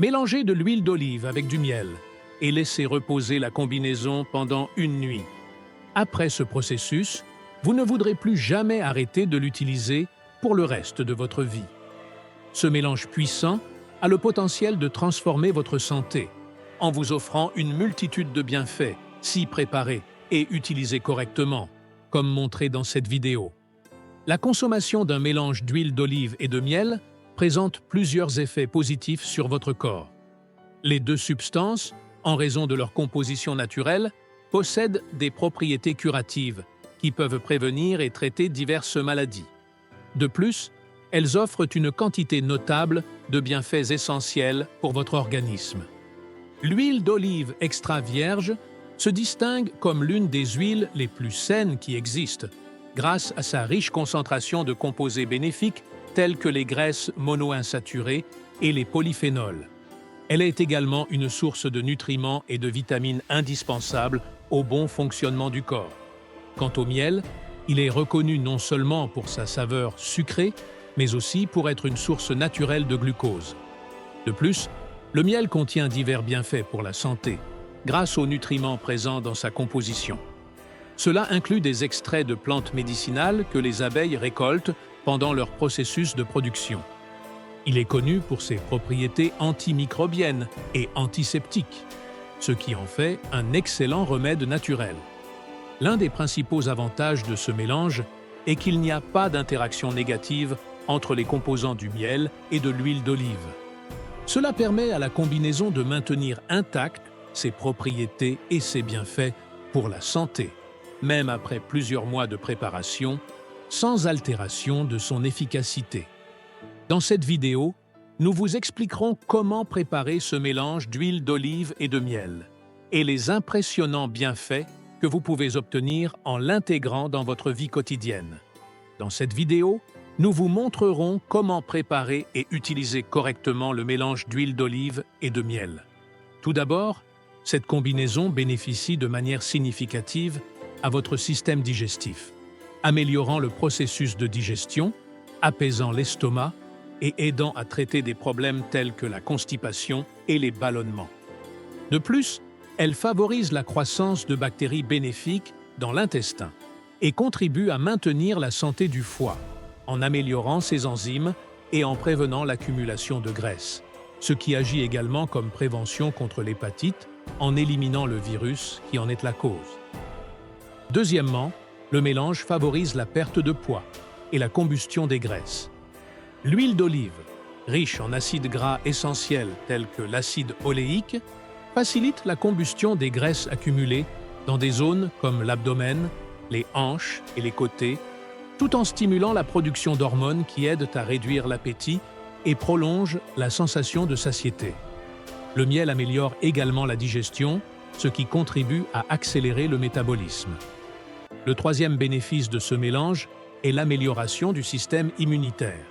Mélangez de l'huile d'olive avec du miel et laissez reposer la combinaison pendant une nuit. Après ce processus, vous ne voudrez plus jamais arrêter de l'utiliser pour le reste de votre vie. Ce mélange puissant a le potentiel de transformer votre santé en vous offrant une multitude de bienfaits si préparés et utilisés correctement, comme montré dans cette vidéo. La consommation d'un mélange d'huile d'olive et de miel présente plusieurs effets positifs sur votre corps. Les deux substances, en raison de leur composition naturelle, possèdent des propriétés curatives qui peuvent prévenir et traiter diverses maladies. De plus, elles offrent une quantité notable de bienfaits essentiels pour votre organisme. L'huile d'olive extra vierge se distingue comme l'une des huiles les plus saines qui existent, grâce à sa riche concentration de composés bénéfiques tels que les graisses monoinsaturées et les polyphénols. Elle est également une source de nutriments et de vitamines indispensables au bon fonctionnement du corps. Quant au miel, il est reconnu non seulement pour sa saveur sucrée, mais aussi pour être une source naturelle de glucose. De plus, le miel contient divers bienfaits pour la santé, grâce aux nutriments présents dans sa composition. Cela inclut des extraits de plantes médicinales que les abeilles récoltent pendant leur processus de production. Il est connu pour ses propriétés antimicrobiennes et antiseptiques, ce qui en fait un excellent remède naturel. L'un des principaux avantages de ce mélange est qu'il n'y a pas d'interaction négative entre les composants du miel et de l'huile d'olive. Cela permet à la combinaison de maintenir intactes ses propriétés et ses bienfaits pour la santé, même après plusieurs mois de préparation, sans altération de son efficacité. Dans cette vidéo, nous vous expliquerons comment préparer ce mélange d'huile d'olive et de miel, et les impressionnants bienfaits que vous pouvez obtenir en l'intégrant dans votre vie quotidienne. Dans cette vidéo, nous vous montrerons comment préparer et utiliser correctement le mélange d'huile d'olive et de miel. Tout d'abord, cette combinaison bénéficie de manière significative à votre système digestif, améliorant le processus de digestion, apaisant l'estomac et aidant à traiter des problèmes tels que la constipation et les ballonnements. De plus, elle favorise la croissance de bactéries bénéfiques dans l'intestin et contribue à maintenir la santé du foie, en améliorant ses enzymes et en prévenant l'accumulation de graisse, ce qui agit également comme prévention contre l'hépatite en éliminant le virus qui en est la cause. Deuxièmement, le mélange favorise la perte de poids et la combustion des graisses. L'huile d'olive, riche en acides gras essentiels tels que l'acide oléique, facilite la combustion des graisses accumulées dans des zones comme l'abdomen, les hanches et les côtés, tout en stimulant la production d'hormones qui aident à réduire l'appétit et prolongent la sensation de satiété. Le miel améliore également la digestion, ce qui contribue à accélérer le métabolisme. Le troisième bénéfice de ce mélange est l'amélioration du système immunitaire.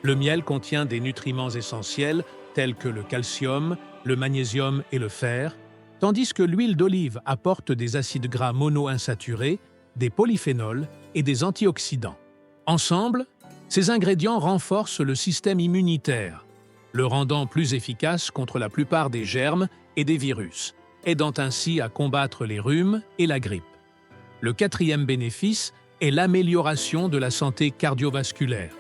Le miel contient des nutriments essentiels tels que le calcium, le magnésium et le fer, tandis que l'huile d'olive apporte des acides gras monoinsaturés, des polyphénols et des antioxydants. Ensemble, ces ingrédients renforcent le système immunitaire, le rendant plus efficace contre la plupart des germes et des virus, aidant ainsi à combattre les rhumes et la grippe. Le quatrième bénéfice est l'amélioration de la santé cardiovasculaire.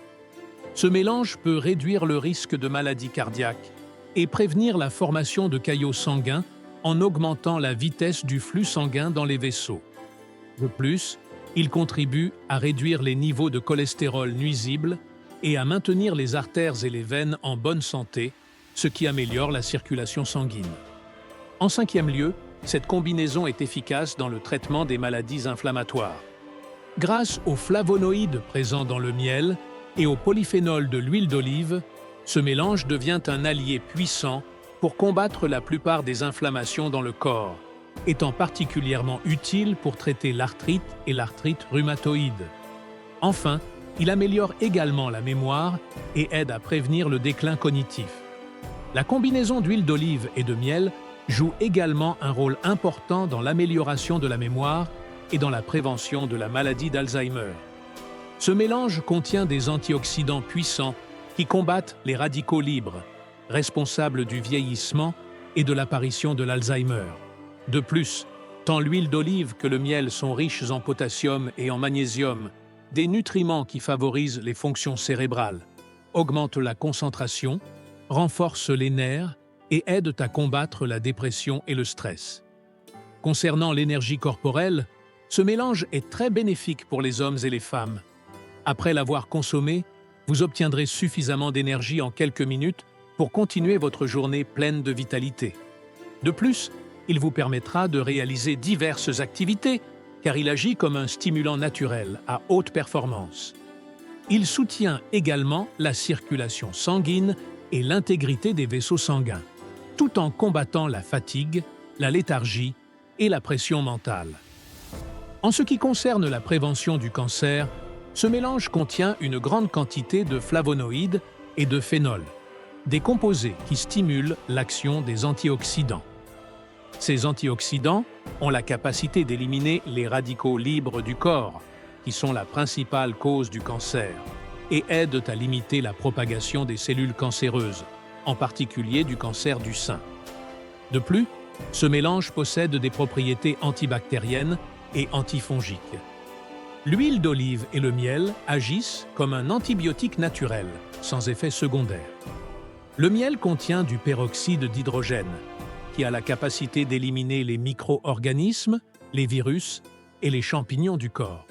Ce mélange peut réduire le risque de maladies cardiaques et prévenir la formation de caillots sanguins en augmentant la vitesse du flux sanguin dans les vaisseaux. De plus, il contribue à réduire les niveaux de cholestérol nuisibles et à maintenir les artères et les veines en bonne santé, ce qui améliore la circulation sanguine. En cinquième lieu, cette combinaison est efficace dans le traitement des maladies inflammatoires. Grâce aux flavonoïdes présents dans le miel et aux polyphénols de l'huile d'olive, ce mélange devient un allié puissant pour combattre la plupart des inflammations dans le corps, étant particulièrement utile pour traiter l'arthrite et l'arthrite rhumatoïde. Enfin, il améliore également la mémoire et aide à prévenir le déclin cognitif. La combinaison d'huile d'olive et de miel joue également un rôle important dans l'amélioration de la mémoire et dans la prévention de la maladie d'Alzheimer. Ce mélange contient des antioxydants puissants qui combattent les radicaux libres, responsable du vieillissement et de l'apparition de l'Alzheimer. De plus, tant l'huile d'olive que le miel sont riches en potassium et en magnésium, des nutriments qui favorisent les fonctions cérébrales, augmentent la concentration, renforcent les nerfs et aident à combattre la dépression et le stress. Concernant l'énergie corporelle, ce mélange est très bénéfique pour les hommes et les femmes. Après l'avoir consommé, vous obtiendrez suffisamment d'énergie en quelques minutes pour continuer votre journée pleine de vitalité. De plus, il vous permettra de réaliser diverses activités car il agit comme un stimulant naturel à haute performance. Il soutient également la circulation sanguine et l'intégrité des vaisseaux sanguins, tout en combattant la fatigue, la léthargie et la pression mentale. En ce qui concerne la prévention du cancer, ce mélange contient une grande quantité de flavonoïdes et de phénols, des composés qui stimulent l'action des antioxydants. Ces antioxydants ont la capacité d'éliminer les radicaux libres du corps, qui sont la principale cause du cancer, et aident à limiter la propagation des cellules cancéreuses, en particulier du cancer du sein. De plus, ce mélange possède des propriétés antibactériennes et antifongiques. L'huile d'olive et le miel agissent comme un antibiotique naturel, sans effet secondaire. Le miel contient du peroxyde d'hydrogène, qui a la capacité d'éliminer les micro-organismes, les virus et les champignons du corps.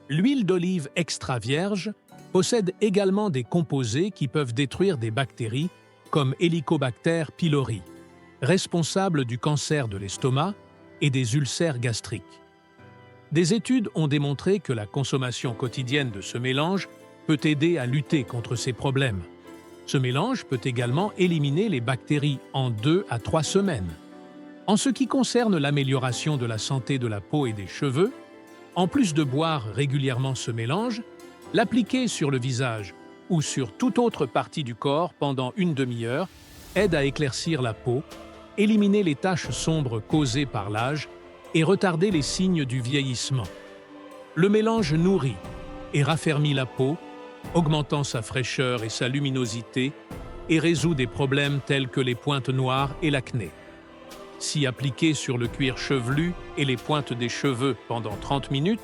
L'huile d'olive extra vierge possède également des composés qui peuvent détruire des bactéries comme Helicobacter pylori, responsable du cancer de l'estomac et des ulcères gastriques. Des études ont démontré que la consommation quotidienne de ce mélange peut aider à lutter contre ces problèmes. Ce mélange peut également éliminer les bactéries en 2 à 3 semaines. En ce qui concerne l'amélioration de la santé de la peau et des cheveux, en plus de boire régulièrement ce mélange, l'appliquer sur le visage ou sur toute autre partie du corps pendant une demi-heure aide à éclaircir la peau, éliminer les taches sombres causées par l'âge et retarder les signes du vieillissement. Le mélange nourrit et raffermit la peau, augmentant sa fraîcheur et sa luminosité, et résout des problèmes tels que les pointes noires et l'acné. Si appliqué sur le cuir chevelu et les pointes des cheveux pendant 30 minutes,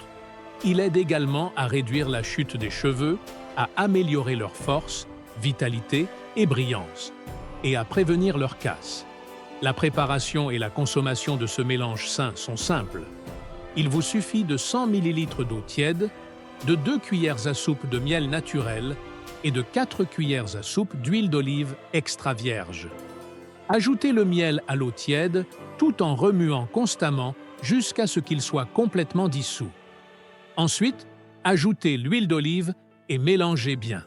il aide également à réduire la chute des cheveux, à améliorer leur force, vitalité et brillance, et à prévenir leur casse. La préparation et la consommation de ce mélange sain sont simples. Il vous suffit de 100 ml d'eau tiède, de 2 cuillères à soupe de miel naturel et de 4 cuillères à soupe d'huile d'olive extra vierge. Ajoutez le miel à l'eau tiède tout en remuant constamment jusqu'à ce qu'il soit complètement dissous. Ensuite, ajoutez l'huile d'olive et mélangez bien.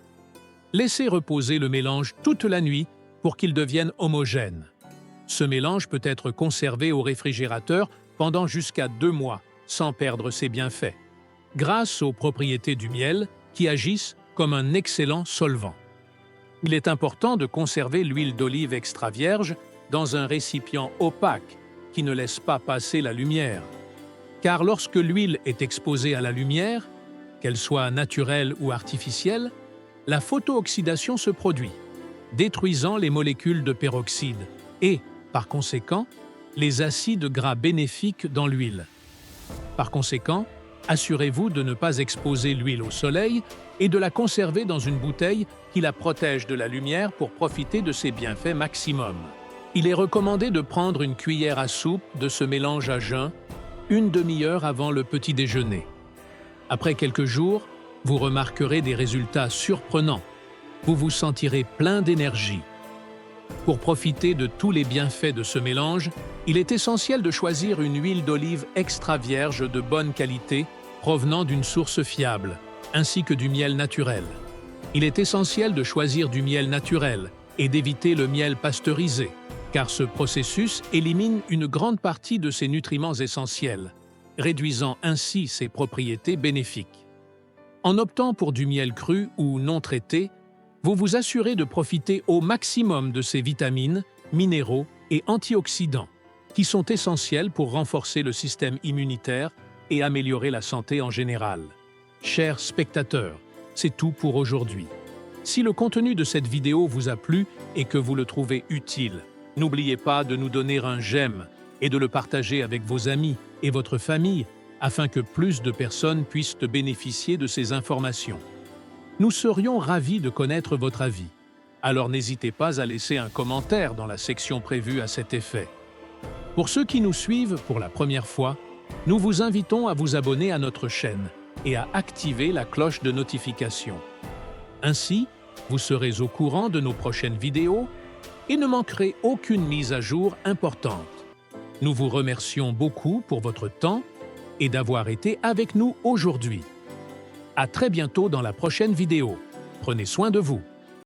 Laissez reposer le mélange toute la nuit pour qu'il devienne homogène. Ce mélange peut être conservé au réfrigérateur pendant jusqu'à 2 mois sans perdre ses bienfaits, grâce aux propriétés du miel qui agissent comme un excellent solvant. Il est important de conserver l'huile d'olive extra vierge dans un récipient opaque qui ne laisse pas passer la lumière. Car lorsque l'huile est exposée à la lumière, qu'elle soit naturelle ou artificielle, la photooxydation se produit, détruisant les molécules de peroxyde et, par conséquent, les acides gras bénéfiques dans l'huile. Par conséquent, assurez-vous de ne pas exposer l'huile au soleil et de la conserver dans une bouteille qui la protège de la lumière pour profiter de ses bienfaits maximum. Il est recommandé de prendre une cuillère à soupe de ce mélange à jeun une demi-heure avant le petit déjeuner. Après quelques jours, vous remarquerez des résultats surprenants. Vous vous sentirez plein d'énergie. Pour profiter de tous les bienfaits de ce mélange, il est essentiel de choisir une huile d'olive extra vierge de bonne qualité provenant d'une source fiable, ainsi que du miel naturel. Il est essentiel de choisir du miel naturel et d'éviter le miel pasteurisé, car ce processus élimine une grande partie de ses nutriments essentiels, réduisant ainsi ses propriétés bénéfiques. En optant pour du miel cru ou non traité, vous vous assurez de profiter au maximum de ces vitamines, minéraux et antioxydants, qui sont essentiels pour renforcer le système immunitaire et améliorer la santé en général. Chers spectateurs, c'est tout pour aujourd'hui. Si le contenu de cette vidéo vous a plu et que vous le trouvez utile, n'oubliez pas de nous donner un j'aime et de le partager avec vos amis et votre famille afin que plus de personnes puissent bénéficier de ces informations. Nous serions ravis de connaître votre avis. Alors n'hésitez pas à laisser un commentaire dans la section prévue à cet effet. Pour ceux qui nous suivent pour la première fois, nous vous invitons à vous abonner à notre chaîne et à activer la cloche de notification. Ainsi, vous serez au courant de nos prochaines vidéos et ne manquerez aucune mise à jour importante. Nous vous remercions beaucoup pour votre temps et d'avoir été avec nous aujourd'hui. À très bientôt dans la prochaine vidéo. Prenez soin de vous.